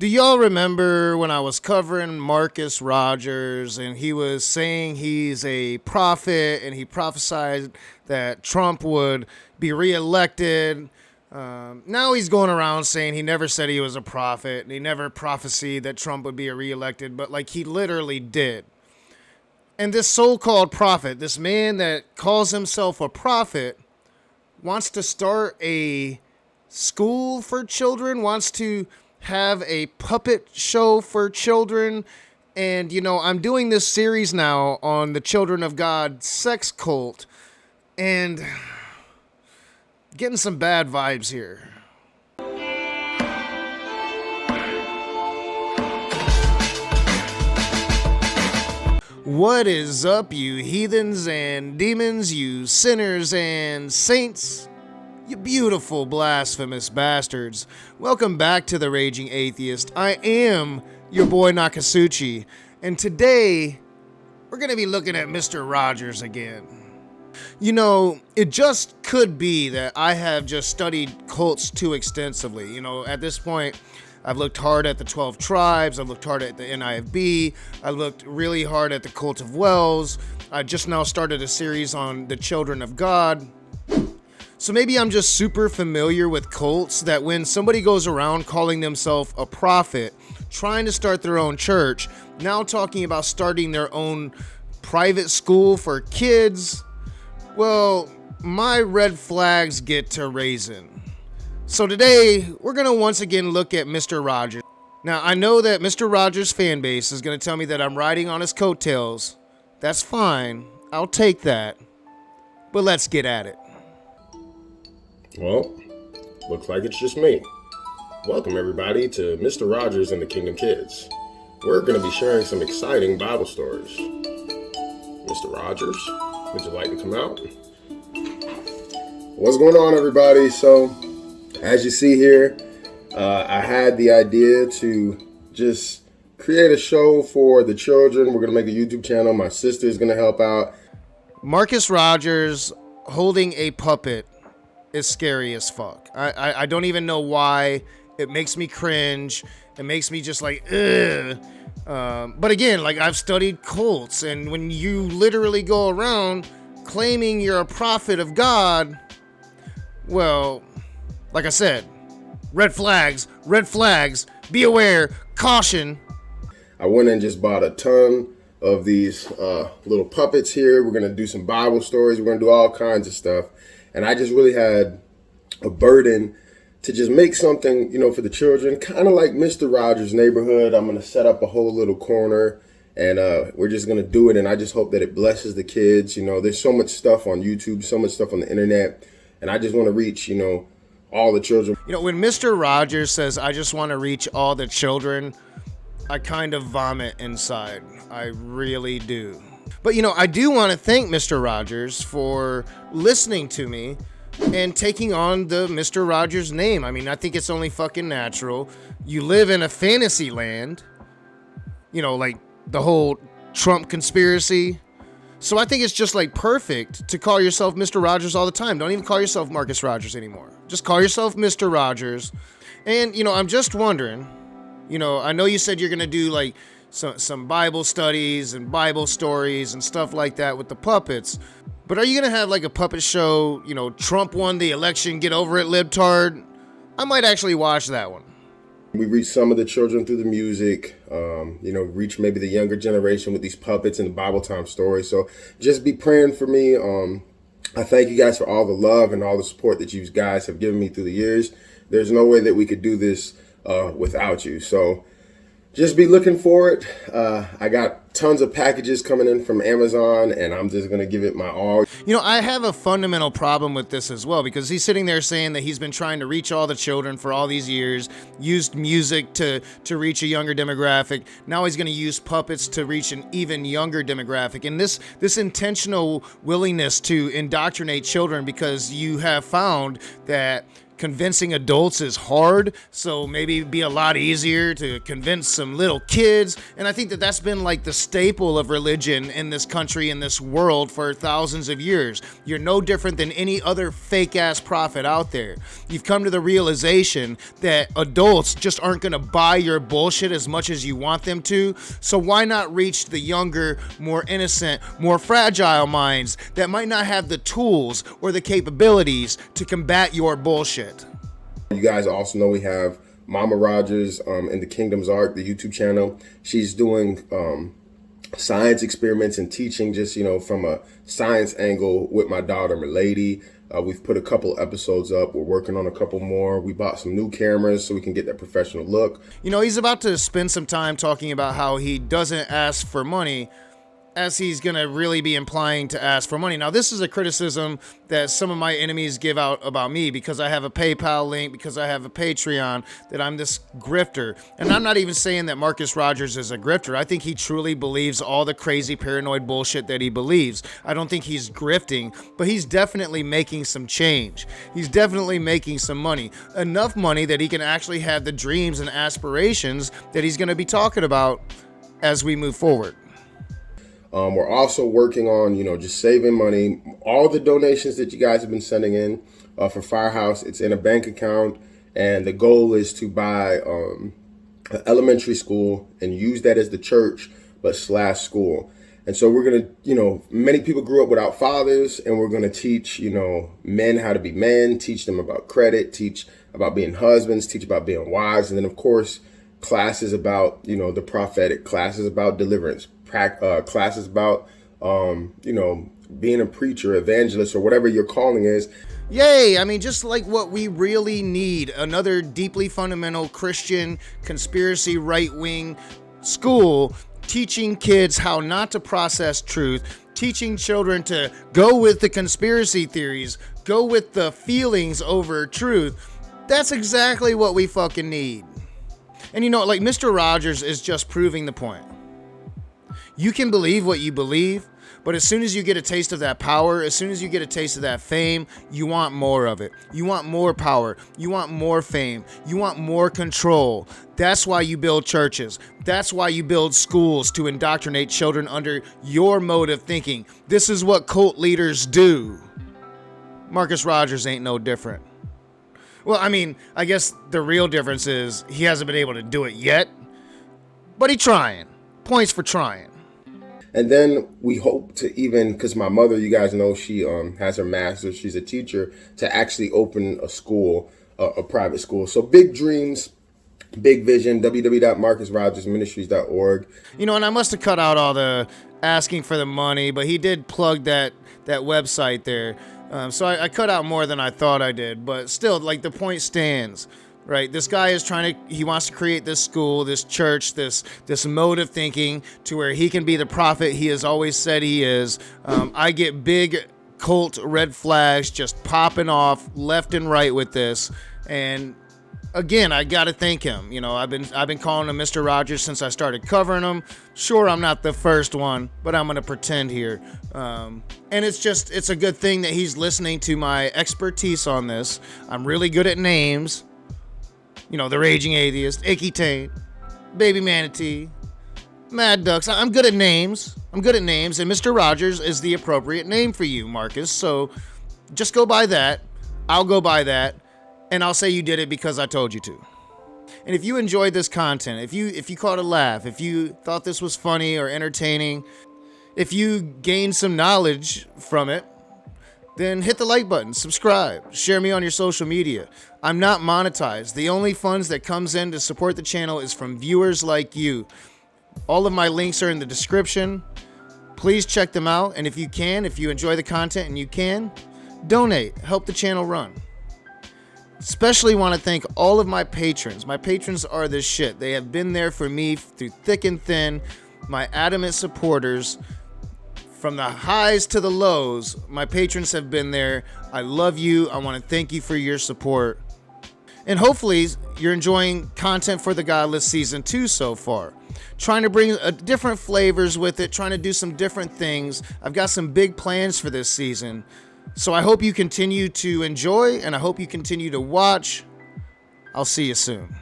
Do y'all remember when I was covering Marcus Rogers and he was saying he's a prophet and he prophesied that Trump would be reelected? Now he's going around saying he never said he was a prophet and he never prophesied that Trump would be reelected, but like he literally did. And this so-called prophet, this man that calls himself a prophet, wants to start a school for children, wants to have a puppet show for children. And, I'm doing this series now on the Children of God sex cult and getting some bad vibes here. What is up, you heathens and demons, you sinners and saints? You beautiful, blasphemous bastards. Welcome back to The Raging Atheist. I am your boy Nakasuchi, and today we're going to be looking at Mr. Rogers again. It just could be that I have just studied cults too extensively. At this point, I've looked hard at the 12 tribes, I've looked hard at the NIFB, I looked really hard at the Cult of Wells, I just now started a series on the Children of God. So maybe I'm just super familiar with cults that when somebody goes around calling themselves a prophet, trying to start their own church, now talking about starting their own private school for kids, well, my red flags get to raising. So today, we're going to once again look at Mr. Rogers. Now, I know that Mr. Rogers' fan base is going to tell me that I'm riding on his coattails. That's fine. I'll take that. But let's get at it. Well, looks like it's just me. Welcome everybody to Mr. Rogers and the Kingdom Kids. We're going to be sharing some exciting Bible stories. Mr. Rogers, would you like to come out? What's going on, everybody? So, as you see here, I had the idea to just create a show for the children. We're going to make a YouTube channel. My sister is going to help out. Marcus Rogers holding a puppet is scary as fuck. I don't even know why. It makes me cringe. It makes me just like, ugh. But again, like I've studied cults, and when you literally go around claiming you're a prophet of God, well, like I said, red flags, be aware, caution. I went and just bought a ton of these little puppets here. We're going to do some Bible stories. We're going to do all kinds of stuff. And I just really had a burden to just make something, for the children, kind of like Mr. Rogers' Neighborhood. I'm going to set up a whole little corner and we're just going to do it. And I just hope that it blesses the kids. There's so much stuff on YouTube, so much stuff on the internet. And I just want to reach, all the children. When Mr. Rogers says, I just want to reach all the children, I kind of vomit inside. I really do. But, I do want to thank Mr. Rogers for listening to me and taking on the Mr. Rogers name. I mean, I think it's only fucking natural. You live in a fantasy land, like the whole Trump conspiracy. So I think it's just like perfect to call yourself Mr. Rogers all the time. Don't even call yourself Marcus Rogers anymore. Just call yourself Mr. Rogers. And, I'm just wondering, I know you said you're going to do like some Bible studies and Bible stories and stuff like that with the puppets. But are you going to have like a puppet show, Trump won the election, get over it, libtard? I might actually watch that one. We reach some of the children through the music, reach maybe the younger generation with these puppets and the Bible time stories. So just be praying for me. I thank you guys for all the love and all the support that you guys have given me through the years. There's no way that we could do this without you. So just be looking for it. I got tons of packages coming in from Amazon, and I'm just going to give it my all. I have a fundamental problem with this as well, because he's sitting there saying that he's been trying to reach all the children for all these years, used music to reach a younger demographic. Now he's going to use puppets to reach an even younger demographic. And this intentional willingness to indoctrinate children because you have found that convincing adults is hard, so maybe it'd be a lot easier to convince some little kids. And I think that that's been like the staple of religion in this country, in this world, for thousands of years. You're no different than any other fake ass prophet out there. You've come to the realization that adults just aren't going to buy your bullshit as much as you want them to, so why not reach the younger, more innocent, more fragile minds that might not have the tools or the capabilities to combat your bullshit? You guys also know we have Mama Rogers in the Kingdom's Arc, the YouTube channel. She's doing science experiments and teaching just, from a science angle with my daughter, Milady. We've put a couple episodes up. We're working on a couple more. We bought some new cameras so we can get that professional look. He's about to spend some time talking about how he doesn't ask for money, as he's going to really be implying to ask for money. Now, this is a criticism that some of my enemies give out about me because I have a PayPal link, because I have a Patreon, that I'm this grifter. And I'm not even saying that Marcus Rogers is a grifter. I think he truly believes all the crazy paranoid bullshit that he believes. I don't think he's grifting, but he's definitely making some change. He's definitely making some money. Enough money that he can actually have the dreams and aspirations that he's going to be talking about as we move forward. We're also working on, just saving money. All the donations that you guys have been sending in for Firehouse, it's in a bank account. And the goal is to buy an elementary school and use that as the church, but / school. And so we're going to, many people grew up without fathers, and we're going to teach, men how to be men, teach them about credit, teach about being husbands, teach about being wives. And then, of course, classes about, the prophetic, classes about deliverance, classes about, being a preacher, evangelist, or whatever your calling is. Yay! I mean, just like what we really need, another deeply fundamental Christian conspiracy right-wing school teaching kids how not to process truth, teaching children to go with the conspiracy theories, go with the feelings over truth. That's exactly what we fucking need. And Mr. Rogers is just proving the point. You can believe what you believe, but as soon as you get a taste of that power, as soon as you get a taste of that fame, you want more of it. You want more power. You want more fame. You want more control. That's why you build churches. That's why you build schools, to indoctrinate children under your mode of thinking. This is what cult leaders do. Marcus Rogers ain't no different. Well, I guess the real difference is he hasn't been able to do it yet, but he's trying. Points for trying. And then we hope to because my mother, you guys know, she has her master's, she's a teacher, to actually open a school, a private school. So big dreams, big vision, www.marcusrogersministries.org. And I must have cut out all the asking for the money, but he did plug that website there. So I cut out more than I thought I did, but still, the point stands. Right, this guy is he wants to create this school, this church, this mode of thinking to where he can be the prophet he has always said he is. I get big cult red flags just popping off left and right with this. And again, I got to thank him. I've been calling him Mr. Rogers since I started covering him. Sure, I'm not the first one, but I'm going to pretend here. And it's a good thing that he's listening to my expertise on this. I'm really good at names. The Raging Atheist, Icky Taint, Baby Manatee, Mad Ducks. I'm good at names. And Mr. Rogers is the appropriate name for you, Marcus. So just go by that. I'll go by that. And I'll say you did it because I told you to. And if you enjoyed this content, if you caught a laugh, if you thought this was funny or entertaining, if you gained some knowledge from it, then hit the like button, subscribe, share me on your social media. I'm not monetized. The only funds that comes in to support the channel is from viewers like you. All of my links are in the description. Please check them out. And if you enjoy the content and you can, donate, help the channel run. Especially want to thank all of my patrons. My patrons are the shit. They have been there for me through thick and thin. My adamant supporters. From the highs to the lows, my patrons have been there. I love you. I want to thank you for your support. And hopefully you're enjoying content for The Godless Season 2 so far. Trying to bring different flavors with it, trying to do some different things. I've got some big plans for this season. So I hope you continue to enjoy, and I hope you continue to watch. I'll see you soon.